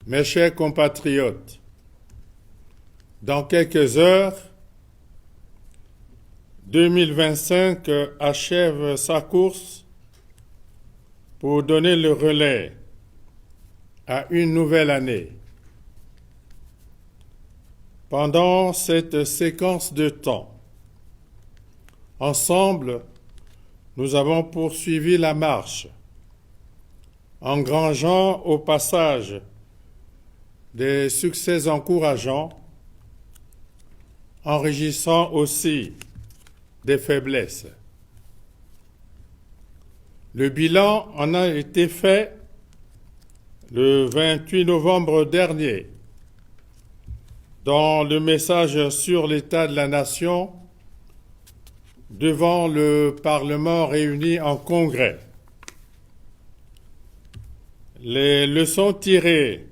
Mes chers compatriotes, dans quelques heures, 2025 achève sa course pour donner le relais à une nouvelle année. Pendant cette séquence de temps, ensemble, nous avons poursuivi la marche, engrangeant au passage des succès encourageants, enrichissant aussi des faiblesses. Le bilan en a été fait le 28 novembre dernier, dans le message sur l'état de la nation devant le Parlement réuni en congrès. Les leçons tirées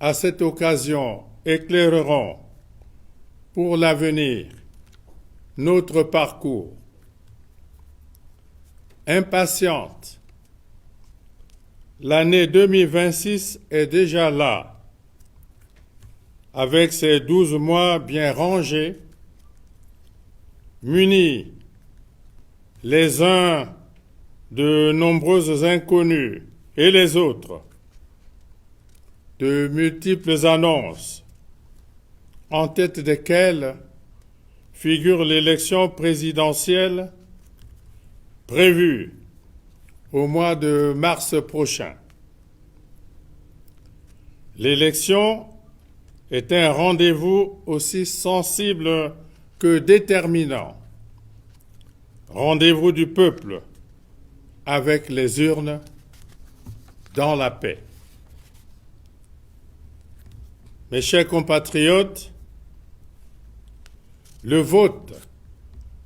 à cette occasion éclaireront pour l'avenir notre parcours. Impatiente, l'année 2026 est déjà là, avec ses 12 mois bien rangés, munis les uns de nombreuses inconnues et les autres de multiples annonces, en tête desquelles figure l'élection présidentielle prévue au mois de mars prochain. L'élection est un rendez-vous aussi sensible que déterminant. Rendez-vous du peuple avec les urnes dans la paix. Mes chers compatriotes, le vote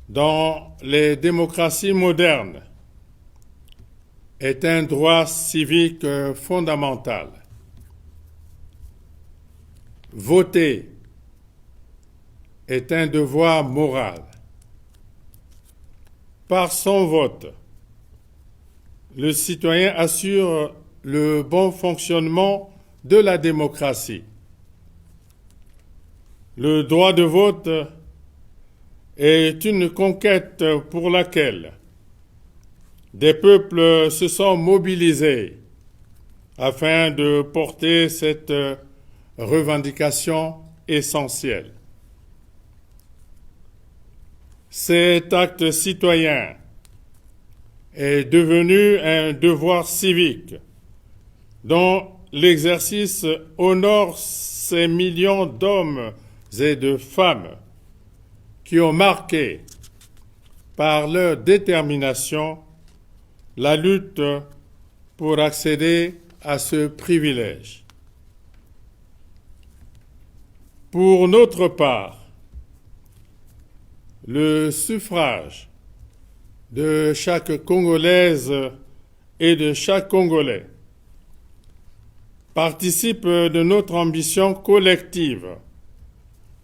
dans les démocraties modernes est un droit civique fondamental. Voter est un devoir moral. Par son vote, le citoyen assure le bon fonctionnement de la démocratie. Le droit de vote est une conquête pour laquelle des peuples se sont mobilisés afin de porter cette revendication essentielle. Cet acte citoyen est devenu un devoir civique dont l'exercice honore ces millions d'hommes et de femmes qui ont marqué par leur détermination la lutte pour accéder à ce privilège. Pour notre part, le suffrage de chaque Congolaise et de chaque Congolais participe de notre ambition collective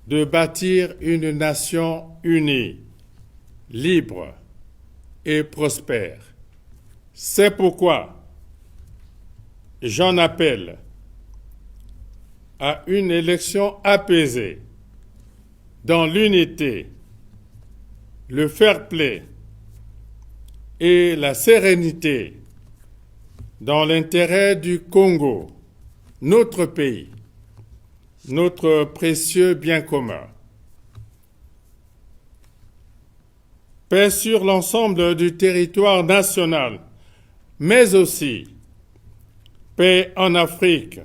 de bâtir une nation unie, libre et prospère. C'est pourquoi j'en appelle à une élection apaisée, dans l'unité, le fair-play et la sérénité, dans l'intérêt du Congo, notre pays, notre précieux bien commun. Paix sur l'ensemble du territoire national, mais aussi paix en Afrique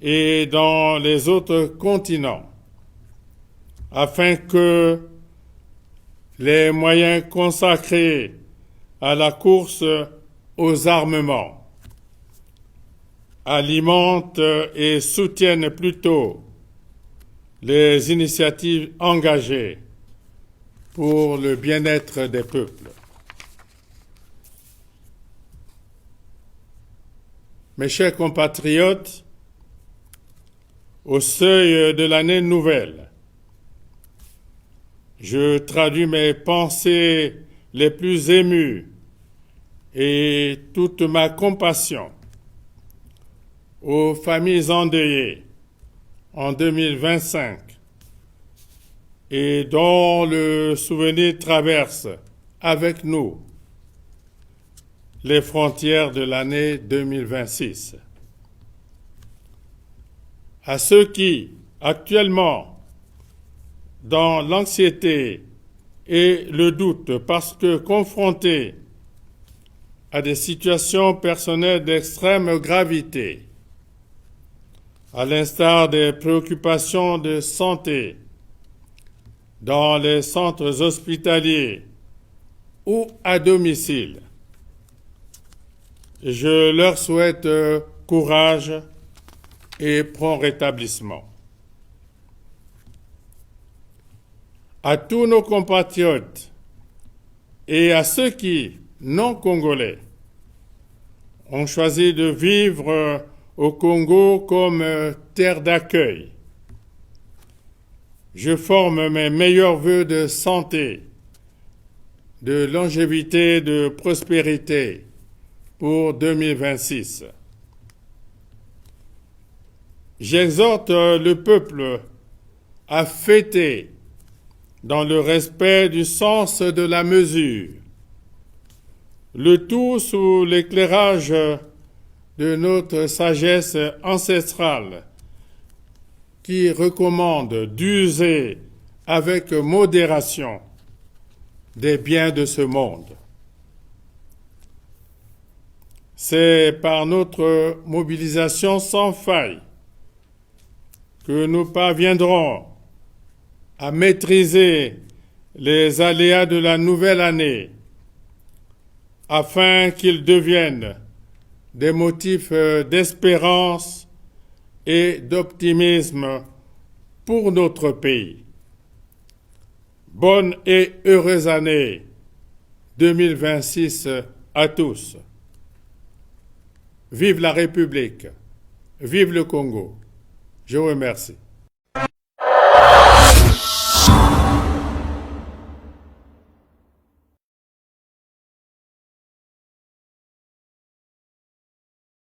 et dans les autres continents, afin que les moyens consacrés à la course aux armements alimentent et soutiennent plutôt les initiatives engagées pour le bien-être des peuples. Mes chers compatriotes, au seuil de l'année nouvelle, je traduis mes pensées les plus émues et toute ma compassion aux familles endeuillées en 2025 et dont le souvenir traverse avec nous les frontières de l'année 2026. À ceux qui, actuellement, dans l'anxiété et le doute parce que confrontés à des situations personnelles d'extrême gravité, à l'instar des préoccupations de santé dans les centres hospitaliers ou à domicile, je leur souhaite courage et prompt rétablissement. À tous nos compatriotes et à ceux qui, non congolais, ont choisi de vivre au Congo comme terre d'accueil, je forme mes meilleurs vœux de santé, de longévité, de prospérité pour 2026. J'exhorte le peuple à fêter dans le respect du sens de la mesure, le tout sous l'éclairage de notre sagesse ancestrale qui recommande d'user avec modération des biens de ce monde. C'est par notre mobilisation sans faille que nous parviendrons à maîtriser les aléas de la nouvelle année afin qu'ils deviennent des motifs d'espérance et d'optimisme pour notre pays. Bonne et heureuse année 2026 à tous. Vive la République, vive le Congo. Je vous remercie.